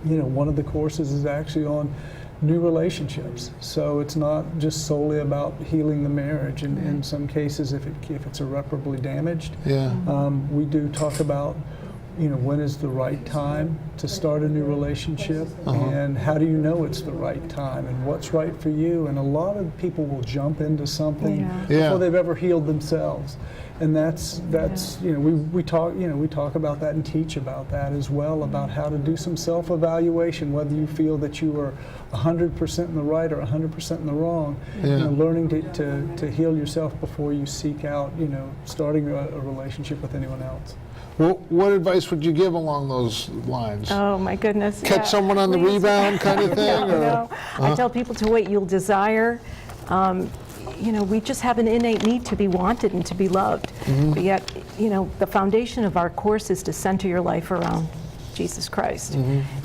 You know, one of the courses is actually on new relationships. So it's not just solely about healing the marriage. And in some cases, if it's irreparably damaged, we do talk about, you know, when is the right time to start a new relationship, and how do you know it's the right time, and what's right for you. And a lot of people will jump into something before they've ever healed themselves. And that's you know, we talk about that and teach about that as well, about how to do some self-evaluation, whether you feel that you are 100% in the right or 100% in the wrong. You know, learning to heal yourself before you seek out, you know, starting a relationship with anyone else. Well, what advice would you give along those lines? Oh my goodness! Catch someone on the rebound kind of thing? No. I tell people to wait. You'll desire. You know, we just have an innate need to be wanted and to be loved. But yet, you know, the foundation of our course is to center your life around Jesus Christ.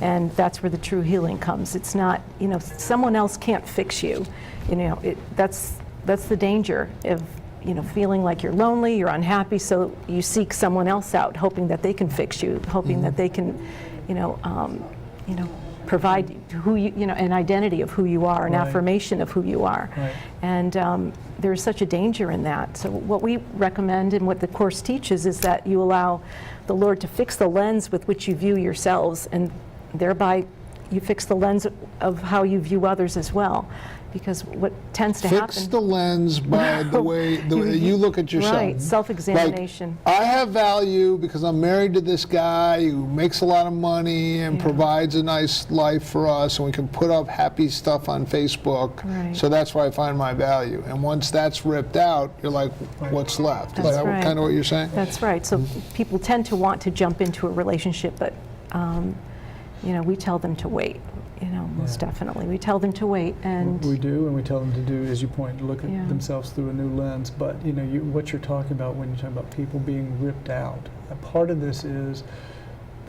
And that's where the true healing comes. It's not, you know, someone else can't fix you. You know, that's the danger of, you know, feeling like you're lonely, you're unhappy, so you seek someone else out, hoping that they can fix you, hoping that they can, you know, provide who you know, an identity of who you are, an affirmation of who you are. And there's such a danger in that. So what we recommend and what the Course teaches is that you allow the Lord to fix the lens with which you view yourselves, and thereby you fix the lens of how you view others as well. Because what tends to happen... Fix the lens by the way you look at yourself. Right, self-examination. Like, I have value because I'm married to this guy who makes a lot of money and provides a nice life for us, and we can put up happy stuff on Facebook. So that's where I find my value. And once that's ripped out, you're like, what's left? Is that kind of what you're saying? That's right. So people tend to want to jump into a relationship, but you know, we tell them to wait. You know, most definitely. We tell them to wait, and we do, and we tell them to do, as you point, look at themselves through a new lens. But you know, what you're talking about when you're talking about people being ripped out, a part of this is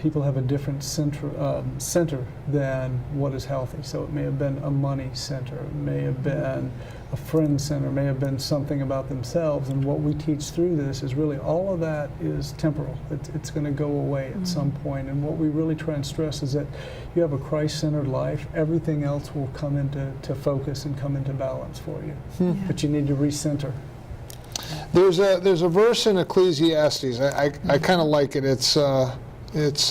people have a different center than what is healthy. So it may have been a money center, it may have been a friend center, may have been something about themselves. And what we teach through this is really all of that is temporal. It's going to go away at some point. And what we really try and stress is that you have a Christ-centered life, everything else will come into focus and come into balance for you. But you need to recenter. There's a verse in Ecclesiastes. I kind of like it. It's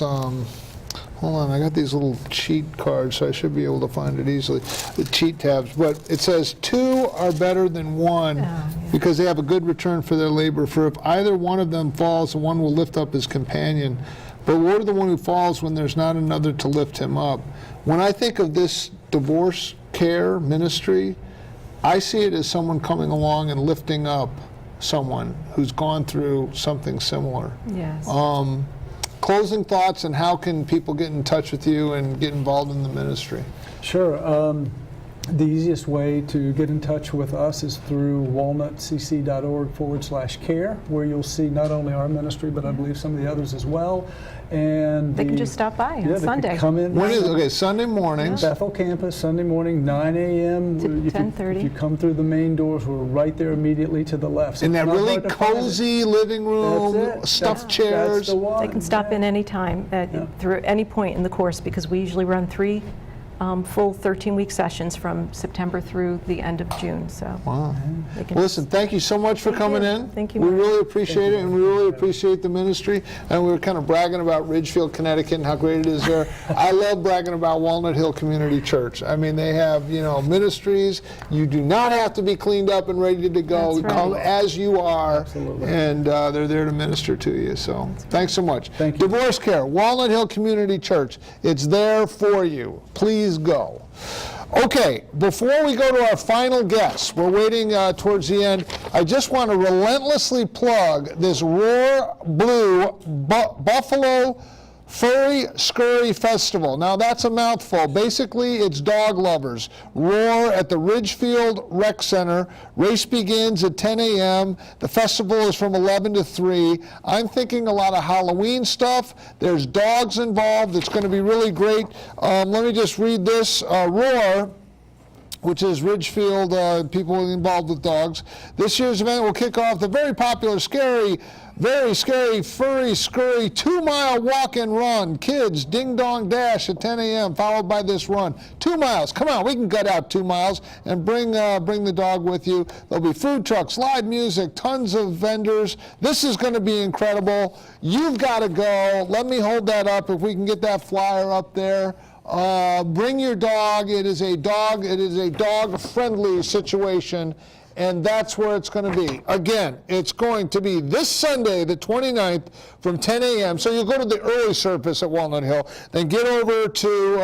hold on, I got these little cheat cards, so I should be able to find it easily. The cheat tabs, but it says 2 are better than 1 because they have a good return for their labor. For if either one of them falls, the one will lift up his companion. But woe to the one who falls when there's not another to lift him up. When I think of this divorce care ministry, I see it as someone coming along and lifting up someone who's gone through something similar. Yes. Closing thoughts, and how can people get in touch with you and get involved in the ministry? Sure. The easiest way to get in touch with us is through walnutcc.org/care, where you'll see not only our ministry, but I believe some of the others as well. And they can just stop by on Sunday. They can come in. When is okay? Sunday mornings. Bethel campus, Sunday morning, 9 a.m. to 10:30. If you come through the main doors, we're right there immediately to the left. So in that really cozy living room, stuffed chairs. They can stop in any time through any point in the course, because we usually run 3 full 13-week sessions from September through the end of June. So, wow. Listen, thank you so much for coming in. Thank you. We really appreciate it, and we really appreciate the ministry. And we were kind of bragging about Ridgefield, Connecticut, and how great it is there. I love bragging about Walnut Hill Community Church. I mean, they have, ministries. You do not have to be cleaned up and ready to go. That's right. Come as you are. Absolutely. And they're there to minister to you. So, thanks so much. Thank you. Divorce Care, Walnut Hill Community Church. It's there for you. Please go. Okay, before we go to our final guests, we're waiting towards the end. I just want to relentlessly plug this Roar Blue Buffalo Furry Scurry Festival. Now that's a mouthful. Basically, it's dog lovers. Roar at the Ridgefield Rec Center. Race begins at 10 a.m. The festival is from 11 to 3. I'm thinking a lot of Halloween stuff. There's dogs involved. It's going to be really great. Let me just read this. Roar, which is Ridgefield, people involved with dogs. This year's event will kick off the very popular, very scary, furry, scurry 2-mile walk and run. Kids, ding dong dash at 10 a.m. followed by this run. 2 miles. Come on, we can gut out 2 miles and bring the dog with you. There'll be food trucks, live music, tons of vendors. This is going to be incredible. You've got to go. Let me hold that up if we can get that flyer up there. Bring your dog. It is a dog-friendly situation. And that's where it's going to be. Again, it's going to be this Sunday, the 29th, from 10 a.m. So you'll go to the early service at Walnut Hill, then get over to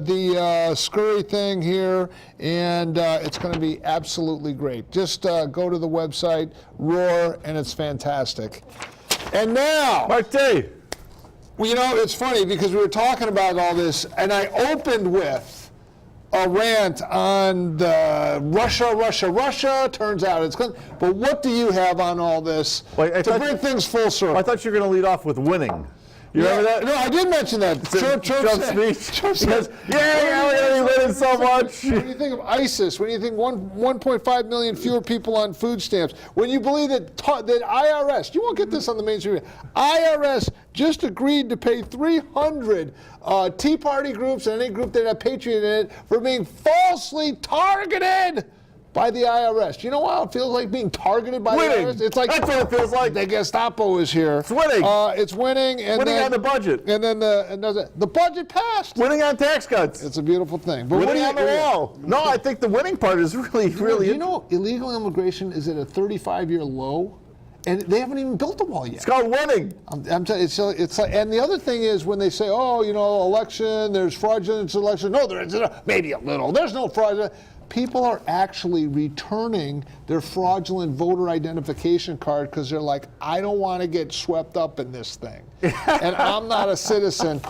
the scurry thing here, and it's going to be absolutely great. Just go to the website, Roar, and it's fantastic. And now, Marty. Well, it's funny because we were talking about all this, and I opened with a rant on the Russia. Turns out it's good. But what do you have on all this to bring things full circle? I thought you were going to lead off with winning. You remember that? No, I did mention that. Trump speech. Because, we're winning so much. When you think of ISIS, when you think 1.5 million fewer people on food stamps, when you believe that IRS, you won't get this on the mainstream, IRS just agreed to pay 300 Tea Party groups and any group that had Patriot in it for being falsely targeted by the IRS. Do you know how it feels like being targeted by the IRS? It's like, that's what it feels like. The Gestapo is here. It's winning. It's winning. And winning then, on the budget. And then the budget passed. Winning on tax cuts. It's a beautiful thing. But winning on the wall. No, I think the winning part is really. You know, illegal immigration is at a 35-year low. And they haven't even built the wall yet. It's called winning. I'm telling you, it's like, and the other thing is when they say, election, there's fraudulent election. No, there isn't. Maybe a little. There's no fraudulent. people are actually returning their fraudulent voter identification card because they're like, I don't want to get swept up in this thing. And I'm not a citizen.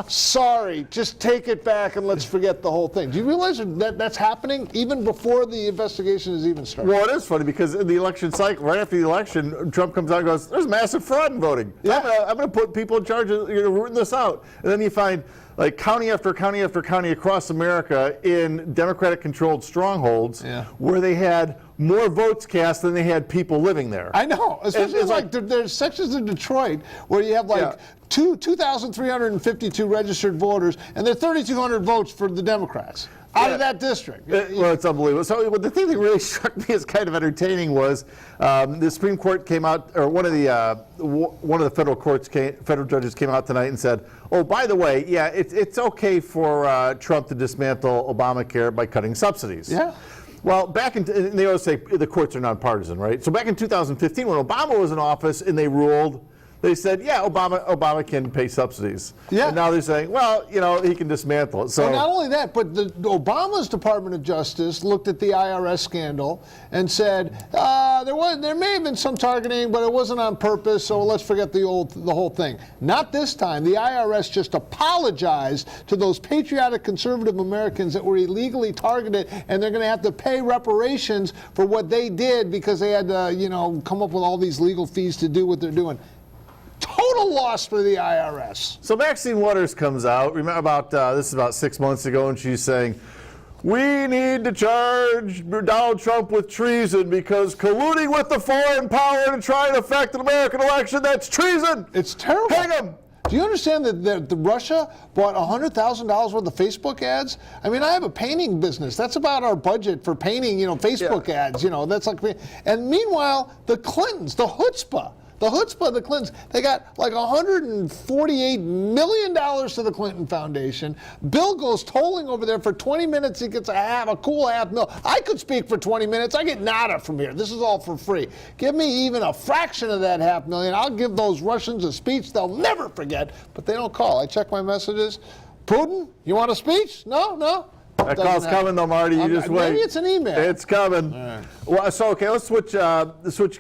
Sorry, just take it back and let's forget the whole thing. Do you realize that that's happening even before the investigation is even started? Well, it is funny because in the election cycle, right after the election, Trump comes out and goes, there's massive fraud in voting. Yeah. I'm going to put people in charge of rooting this out. And then you find like county after county after county across America in Democratic-controlled strongholds where they had more votes cast than they had people living there. I know, especially like there's sections in Detroit where you have like 2,352 registered voters, and there are 3,200 votes for the Democrats out of that district. Well, it's unbelievable. So the thing that really struck me as kind of entertaining was the Supreme Court came out, or one of the federal judges came out tonight and said, oh, by the way, it's okay for Trump to dismantle Obamacare by cutting subsidies. Yeah. Well, they always say the courts are nonpartisan, right? So back in 2015, when Obama was in office and they ruled, they said, Obama can pay subsidies. Yeah. And now they're saying, well, he can dismantle it. So well, not only that, but Obama's Department of Justice looked at the IRS scandal and said there may have been some targeting, but it wasn't on purpose. So let's forget the whole thing. Not this time. The IRS just apologized to those patriotic conservative Americans that were illegally targeted, and they're going to have to pay reparations for what they did because they had to, come up with all these legal fees to do what they're doing. Total loss for the IRS. So Maxine Waters comes out. Remember this is about 6 months ago, and she's saying, we need to charge Donald Trump with treason because colluding with the foreign power to try and affect an American election, that's treason. It's terrible. Hang him. Do you understand that Russia bought $100,000 worth of Facebook ads? I mean, I have a painting business. That's about our budget for painting, Facebook ads. That's like, and meanwhile, the Clintons, the chutzpah of the Clintons, they got like $148 million to the Clinton Foundation. Bill goes tolling over there for 20 minutes. He gets a cool half mil. I could speak for 20 minutes. I get nada from here. This is all for free. Give me even a fraction of that $500,000. I'll give those Russians a speech they'll never forget. But they don't call. I check my messages. Putin, you want a speech? No. That call's coming though, Marty. You just wait. Maybe it's an email. It's coming. Right. Well, so okay, let's switch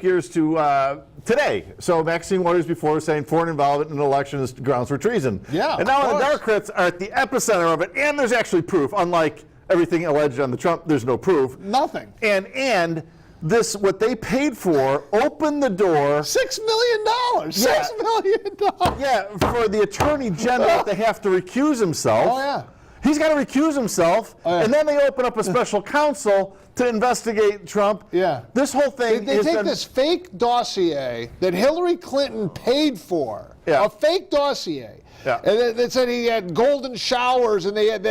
gears to today. So Maxine Waters before was saying foreign involvement in an election is grounds for treason. Yeah. And now the Democrats are at the epicenter of it, and there's actually proof. Unlike everything alleged on the Trump, there's no proof. Nothing. And this, what they paid for, opened the door. $6 million. Yeah. $6 million. Yeah, for the Attorney General to have to recuse himself. Oh yeah. He's got to recuse himself, and then they open up a special counsel to investigate Trump. Yeah. This whole thing They take this fake dossier that Hillary Clinton paid for, a fake dossier. Yeah. And they said he had golden showers, and his lawyer,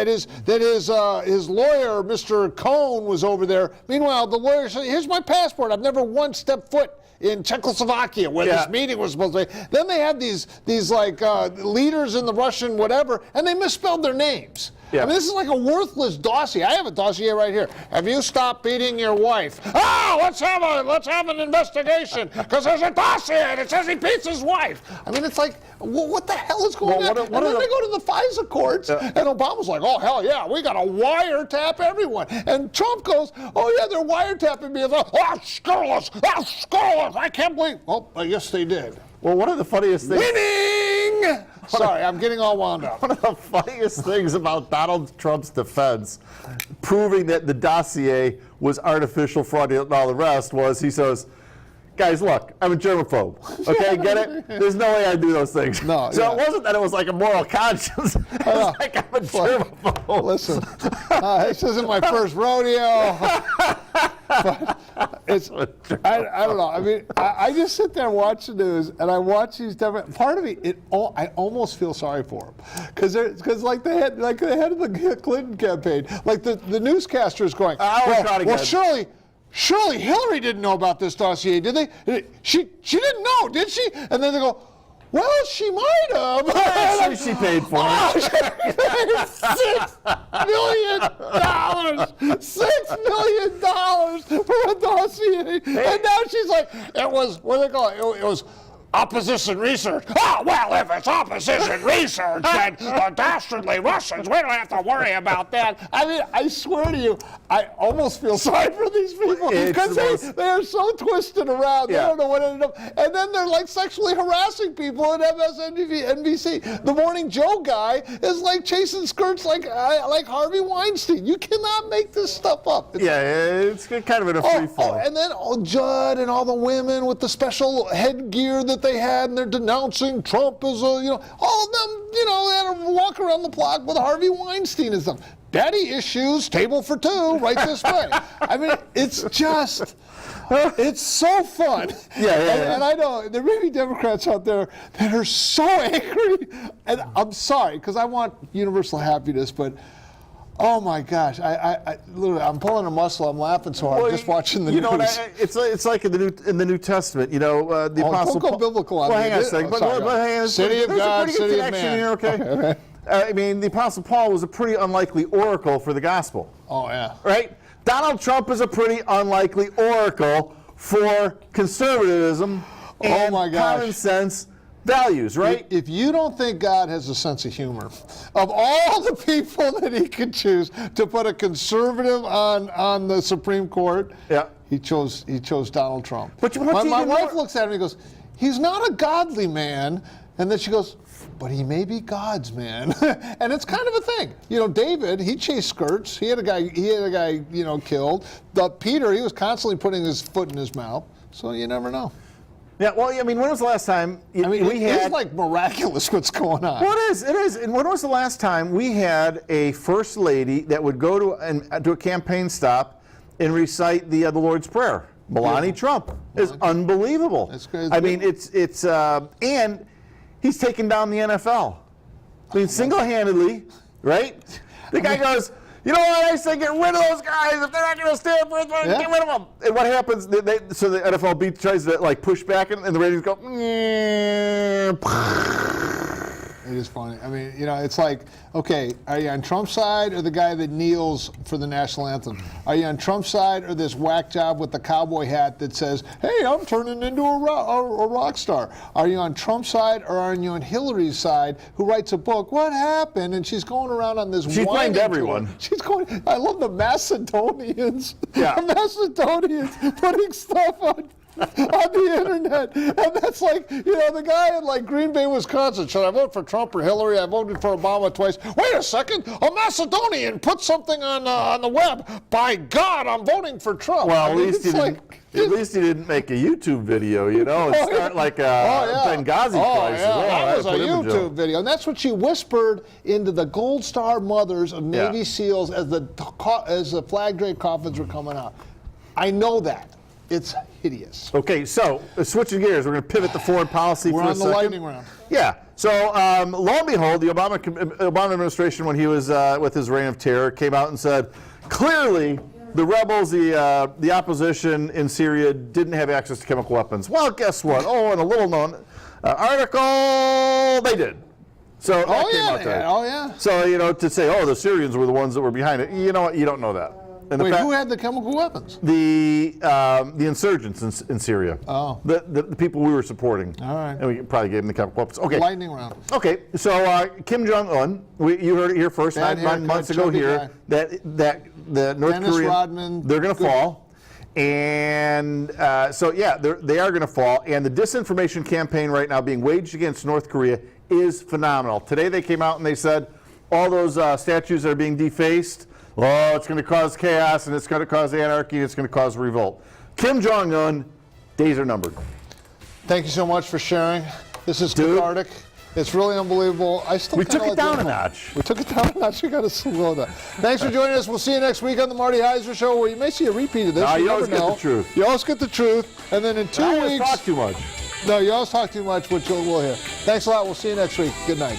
Mr. Cohn, was over there. Meanwhile, the lawyer said, "Here's my passport. I've never once stepped foot in Czechoslovakia, where this meeting was supposed to be." Then they had these leaders in the Russian whatever, and they misspelled their names. Yeah. I mean, this is like a worthless dossier. I have a dossier right here. Have you stopped beating your wife? Let's have an investigation because there's a dossier that says he beats his wife. I mean, it's like, what the hell is going on? And then they go to the FISA courts, and Obama's like, oh hell yeah, we got to wiretap everyone. And Trump goes, oh yeah, they're wiretapping me. Scurrilous, I can't believe. Well, I guess they did. Well, one of the funniest things. Winning! Sorry, I'm getting all wound up. One of the funniest things about Donald Trump's defense, proving that the dossier was artificial, fraudulent, and all the rest, was he says, guys, look, I'm a germaphobe. Okay, get it? There's no way I do those things. No. So it wasn't that it was like a moral conscience. It was like I'm a germaphobe. Listen, this isn't my first rodeo. But I don't know. I mean, I just sit there and watch the news, and I watch these different. Part of me, I almost feel sorry for them, because like the head of the Clinton campaign, like the newscaster is going, well, surely Hillary didn't know about this dossier, did they? She didn't know, did she? And then they go, well, she might have. Actually, she paid for it. She paid $6 million. $6 million for a dossier. And now she's like, it was, what do they call it? It was opposition research. Oh, well, if it's opposition research, then the dastardly Russians, we don't have to worry about that. I mean, I swear to you, I almost feel sorry for these people because they are so twisted around. Yeah. They don't know what ended up. And then they're like sexually harassing people at MSNBC. The Morning Joe guy is like chasing skirts like Harvey Weinstein. You cannot make this stuff up. It's kind of in a free fall. And then Judd and all the women with the special headgear that they had, and they're denouncing Trump as a, all of them, they had to walk around the block with Harvey Weinstein and stuff. Daddy issues, table for two, right this way. I mean, it's just, it's so fun. And I know there may be Democrats out there that are so angry, and I'm sorry, because I want universal happiness, but oh my gosh! I literally, I'm pulling a muscle. I'm laughing so hard just watching the news. It's like in the New Testament. The Apostle Paul. Don't go biblical on me. Hang on a second. City of God, city of man. Here, okay. I mean, the Apostle Paul was a pretty unlikely oracle for the gospel. Oh yeah. Right. Donald Trump is a pretty unlikely oracle for conservatism and common sense values, right? If you don't think God has a sense of humor, of all the people that he could choose to put a conservative on the Supreme Court, he chose Donald Trump. But my wife looks at him and goes, "He's not a godly man," and then she goes, "But he may be God's man," and it's kind of a thing. David, he chased skirts. He had a guy, killed. Peter, he was constantly putting his foot in his mouth. So you never know. Yeah, well, I mean, when was the last time it's like miraculous what's going on. Well, it is. And when was the last time we had a first lady that would go to a campaign stop and recite the Lord's Prayer? Melania Trump is unbelievable. That's crazy. I mean, it's and he's taken down the NFL. I mean, single-handedly, right? The guy goes, "You know what? I say get rid of those guys. If they're not going to stand for it, get rid of them." And what happens? So the NFL tries to push back, and the ratings go. It is funny. I mean, it's like, okay, are you on Trump's side or the guy that kneels for the national anthem? Are you on Trump's side or this whack job with the cowboy hat that says, "Hey, I'm turning into a rock star"? Are you on Trump's side or are you on Hillary's side, who writes a book, "What Happened?" And she's going around on this. She's blamed everyone. She's going. I love the Macedonians. Yeah. The Macedonians putting stuff on the internet, and that's like, the guy in Green Bay, Wisconsin. Should I vote for Trump or Hillary? I voted for Obama twice. Wait a second, a Macedonian put something on the web. By God, I'm voting for Trump. Well, at least he didn't make a YouTube video, and start like a Benghazi crisis. That was a YouTube video, and that's what she whispered into the Gold Star mothers of Navy SEALs as the flag draped coffins were coming out. I know that. It's hideous. Okay, so switching gears, we're going to pivot to foreign policy for a second. We're on the lightning round. Yeah. So lo and behold, the Obama administration, when he was with his reign of terror, came out and said, clearly the rebels, the opposition in Syria didn't have access to chemical weapons. Well, guess what? Oh, in a little known article, they did. So that came out today. So, to say, to Syrians were the ones that were behind it, you know what? You don't know that. And wait, who had the chemical weapons? The insurgents in Syria. Oh. The people we were supporting. All right. And we probably gave them the chemical weapons. Okay. Lightning round. Okay, so Kim Jong-un, you heard it here first, 9 months ago here, that the North Dennis Korean, Rodman, they're going to fall. And they are going to fall. And the disinformation campaign right now being waged against North Korea is phenomenal. Today they came out and they said all those statues that are being defaced, it's going to cause chaos, and it's going to cause anarchy, and it's going to cause revolt. Kim Jong-un, days are numbered. Thank you so much for sharing. This is cathartic. It's really unbelievable. We took it down a notch. We took it down a notch. We got to slow down. Thanks for joining us. We'll see you next week on the Marty Heiser Show, where you may see a repeat of this. You always get the truth. You always get the truth. And then in 2 weeks... I talk too much. No, you always talk too much, which we'll hear. Thanks a lot. We'll see you next week. Good night.